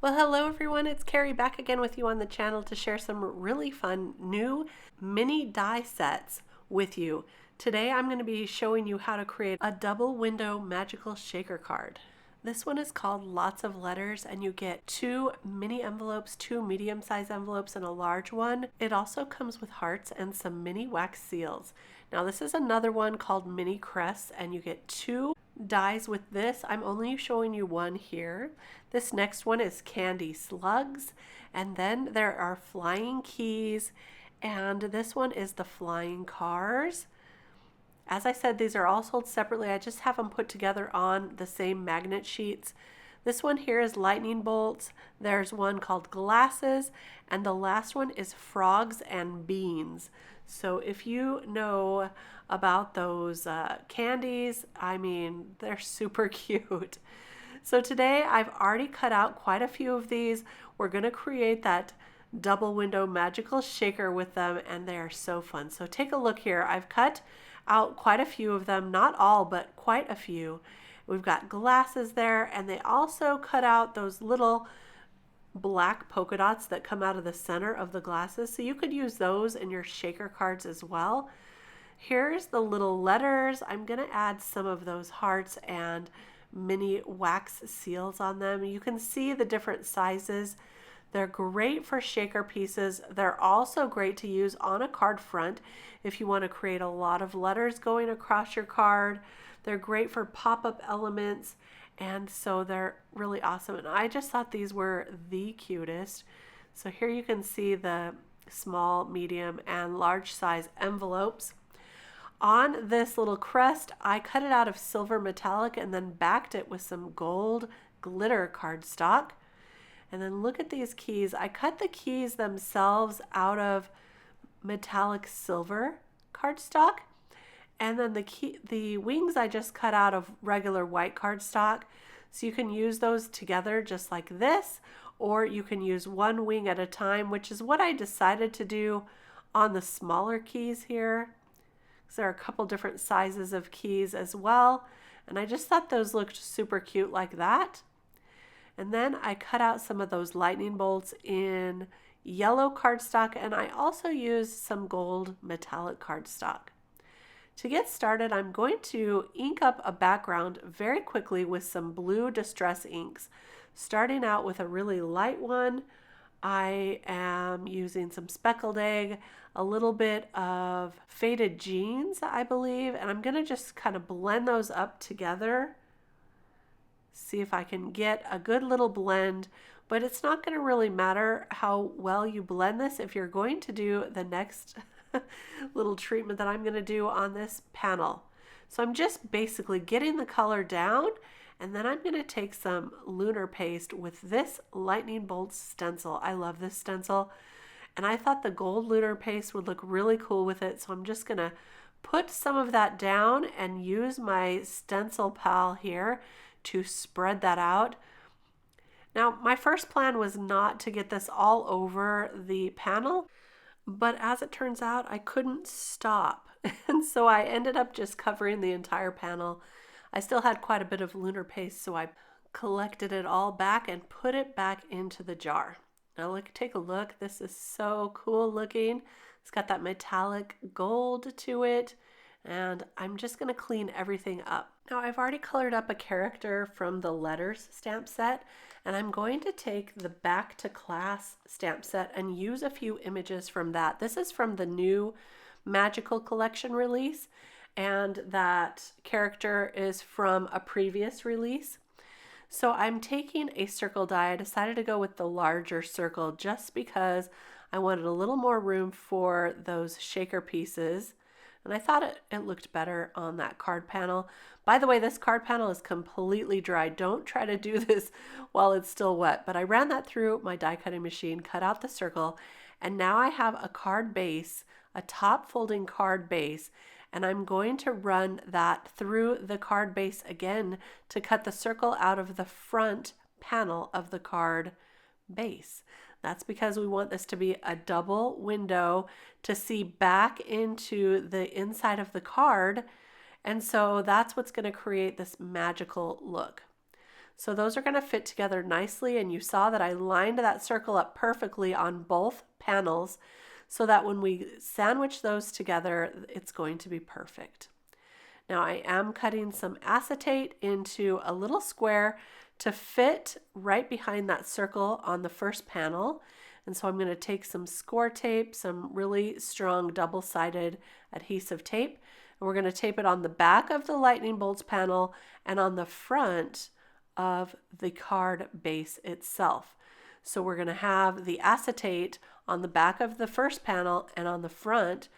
Well, hello everyone, it's Kari back again with you on the channel to share some really fun new mini die sets with you. Today I'm going to be showing you how to create a double window magical shaker card. This one is called Lots of Letters, and you get 2 mini envelopes, 2 medium-sized envelopes, and a large one. It also comes with hearts and some mini wax seals. Now this is another one called Mini Crests, and you get 2 dies with this. I'm only showing you one here. This next one is Candy Slugs, and then there are flying keys, and this one is the flying cars. As I said, these are all sold separately. I just have them put together on the same magnet sheets. This one here is lightning bolts. There's one called glasses, and the last one is frogs and beans. So if you know about those candies, I mean, they're super cute. So today I've already cut out quite a few of these. We're going to create that double window magical shaker with them, and they are so fun. So take a look here. I've cut out quite a few of them, not all, but quite a few. We've got glasses there, and they also cut out those little black polka dots that come out of the center of the glasses, so you could use those in your shaker cards as well. Here's the little letters. I'm going to add some of those hearts and mini wax seals on them. You can see the different sizes. They're great for shaker pieces. They're also great to use on a card front if you want to create a lot of letters going across your card. They're great for pop-up elements, and so they're really awesome. And I just thought these were the cutest. So here you can see the small, medium, and large size envelopes. On this little crest, I cut it out of silver metallic and then backed it with some gold glitter cardstock. And then look at these keys. I cut the keys themselves out of metallic silver cardstock. And then the wings I just cut out of regular white cardstock. So you can use those together just like this, or you can use one wing at a time, which is what I decided to do on the smaller keys here. So there are a couple different sizes of keys as well. And I just thought those looked super cute like that. And then I cut out some of those lightning bolts in yellow cardstock, and I also used some gold metallic cardstock. To get started, I'm going to ink up a background very quickly with some blue distress inks. Starting out with a really light one, I am using some speckled egg, a little bit of faded jeans, I believe, and I'm going to just kind of blend those up together. See if I can get a good little blend, but it's not going to really matter how well you blend this if you're going to do the next little treatment that I'm going to do on this panel. So I'm just basically getting the color down, and then I'm going to take some lunar paste with this lightning bolt stencil. I love this stencil, and I thought the gold lunar paste would look really cool with it, so I'm just going to put some of that down and use my stencil pal here to spread that out. Now, my first plan was not to get this all over the panel, but as it turns out, I couldn't stop. And so I ended up just covering the entire panel. I still had quite a bit of lunar paste, so I collected it all back and put it back into the jar. Now take a look. This is so cool looking. It's got that metallic gold to it. And I'm just going to clean everything up. Now I've already colored up a character from the Letters stamp set, and I'm going to take the Back to Class stamp set and use a few images from that. This is from the new Magical Collection release, and that character is from a previous release. So I'm taking a circle die. I decided to go with the larger circle just because I wanted a little more room for those shaker pieces. And I thought it looked better on that card panel. By the way, this card panel is completely dry. Don't try to do this while it's still wet. But I ran that through my die cutting machine, cut out the circle, and now I have a card base, a top folding card base, and I'm going to run that through the card base again to cut the circle out of the front panel of the card base. That's because we want this to be a double window to see back into the inside of the card. And so that's what's going to create this magical look. So those are going to fit together nicely, and you saw that I lined that circle up perfectly on both panels so that when we sandwich those together, it's going to be perfect. Now I am cutting some acetate into a little square to fit right behind that circle on the first panel. And so I'm going to take some score tape, some really strong double-sided adhesive tape, and we're going to tape it on the back of the lightning bolts panel and on the front of the card base itself. So we're going to have the acetate on the back of the first panel and on the front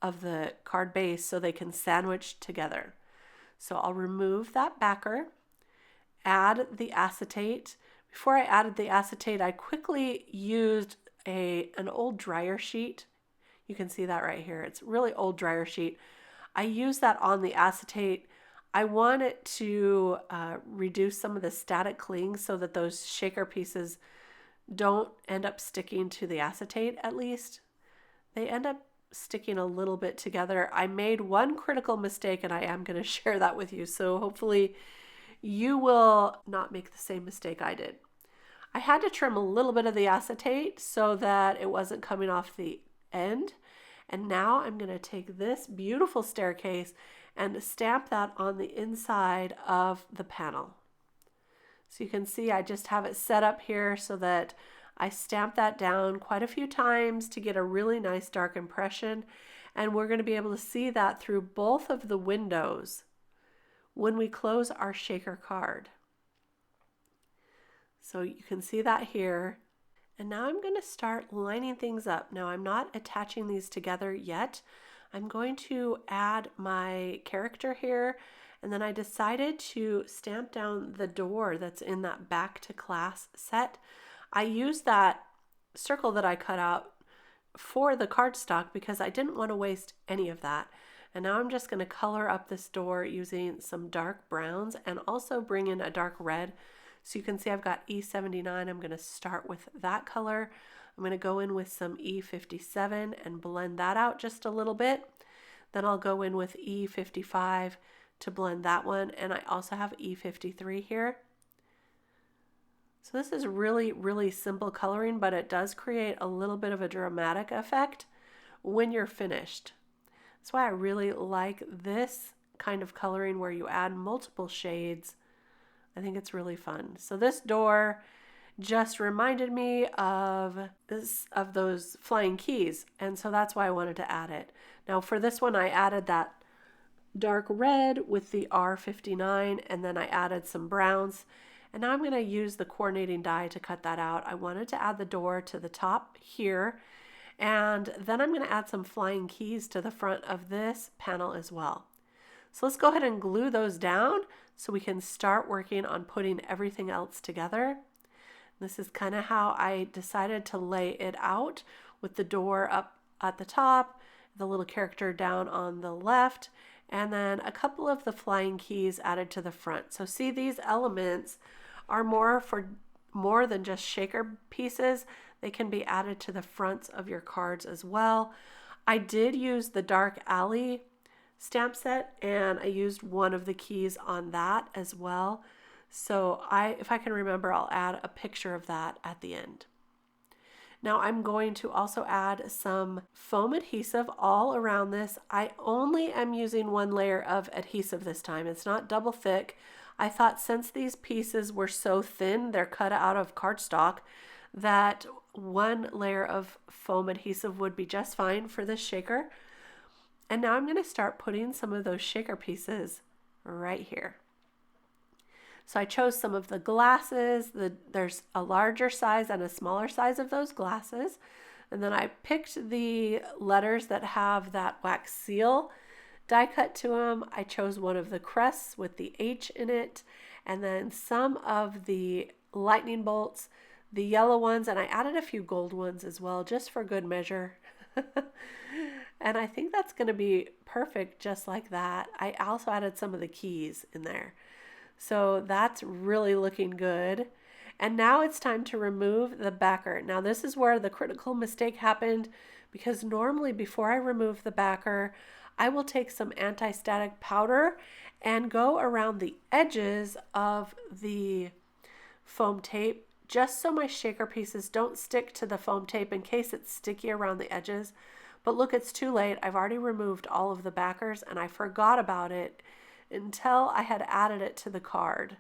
of the card base so they can sandwich together. So I'll remove that backer, add the acetate. Before I added the acetate, I quickly used an old dryer sheet. You can see that right here. It's really old dryer sheet. I used that on the acetate. I want it to reduce some of the static cling so that those shaker pieces don't end up sticking to the acetate at least. They end up sticking a little bit together. I made one critical mistake and I am going to share that with you. So hopefully you will not make the same mistake I did. I had to trim a little bit of the acetate so that it wasn't coming off the end. And now I'm going to take this beautiful staircase and stamp that on the inside of the panel. So you can see I just have it set up here so that I stamp that down quite a few times to get a really nice dark impression. And we're going to be able to see that through both of the windows when we close our shaker card. So you can see that here. And now I'm going to start lining things up. Now I'm not attaching these together yet. I'm going to add my character here. And then I decided to stamp down the door that's in that back to class set. I used that circle that I cut out for the cardstock because I didn't want to waste any of that. And now I'm just going to color up this door using some dark browns and also bring in a dark red. So you can see I've got E79. I'm going to start with that color. I'm going to go in with some E57 and blend that out just a little bit. Then I'll go in with E55 to blend that one. And I also have E53 here. So this is really, really simple coloring, but it does create a little bit of a dramatic effect when you're finished. That's why I really like this kind of coloring where you add multiple shades. I think it's really fun. So this door just reminded me of those flying keys, and so that's why I wanted to add it. Now for this one, I added that dark red with the R59, and then I added some browns. And now I'm going to use the coordinating die to cut that out. I wanted to add the door to the top here, and then I'm going to add some flying keys to the front of this panel as well. So let's go ahead and glue those down so we can start working on putting everything else together. This is kind of how I decided to lay it out, with the door up at the top, the little character down on the left, and then a couple of the flying keys added to the front. So see, these elements are more than just shaker pieces. They can be added to the fronts of your cards as well. I did use the Dark Alley stamp set, and I used one of the keys on that as well. So if I can remember, I'll add a picture of that at the end. Now I'm going to also add some foam adhesive all around this. I only am using one layer of adhesive this time. It's not double thick. I thought since these pieces were so thin, they're cut out of cardstock, that one layer of foam adhesive would be just fine for this shaker. And now I'm going to start putting some of those shaker pieces right here. So I chose some of the glasses. There's a larger size and a smaller size of those glasses. And then I picked the letters that have that wax seal die cut to them. I chose one of the crests with the H in it, and then some of the lightning bolts, the yellow ones, and I added a few gold ones as well, just for good measure. And I think that's going to be perfect just like that. I also added some of the keys in there. So that's really looking good. And now it's time to remove the backer. Now this is where the critical mistake happened, because normally before I remove the backer, I will take some anti-static powder and go around the edges of the foam tape just so my shaker pieces don't stick to the foam tape in case it's sticky around the edges. But look, it's too late. I've already removed all of the backers and I forgot about it until I had added it to the card.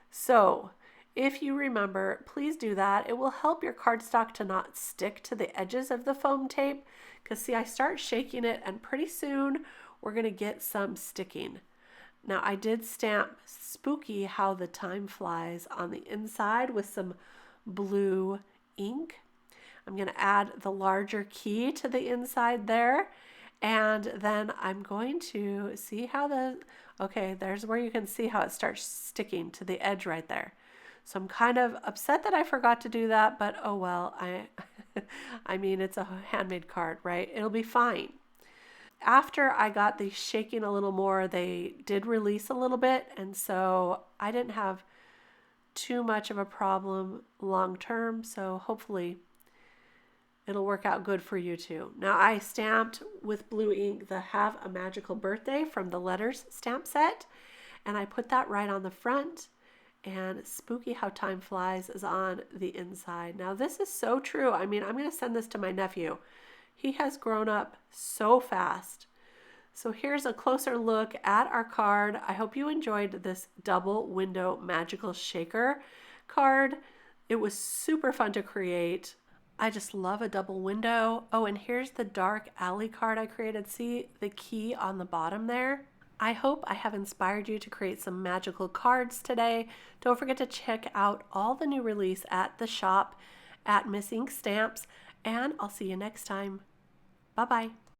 So if you remember, please do that. It will help your cardstock to not stick to the edges of the foam tape, because see, I start shaking it and pretty soon we're going to get some sticking. Now I did stamp Spooky How the Time Flies on the inside with some blue ink. I'm going to add the larger key to the inside there, and then I'm going to see how okay, there's where you can see how it starts sticking to the edge right there. So I'm kind of upset that I forgot to do that, but oh well, I mean, it's a handmade card, right? It'll be fine. After I got these shaking a little more, they did release a little bit, and so I didn't have too much of a problem long term, so hopefully it'll work out good for you too. Now I stamped with blue ink the Have a Magical Birthday from the Letters stamp set, and I put that right on the front, and Spooky How Time Flies is on the inside. Now this is so true. I mean, I'm going to send this to my nephew. He has grown up so fast. So here's a closer look at our card. I hope you enjoyed this double window magical shaker card. It was super fun to create. I just love a double window. Oh, and here's the dark alley card I created. See the key on the bottom there? I hope I have inspired you to create some magical cards today. Don't forget to check out all the new release at the shop at Miss Ink Stamps, and I'll see you next time. Bye-bye.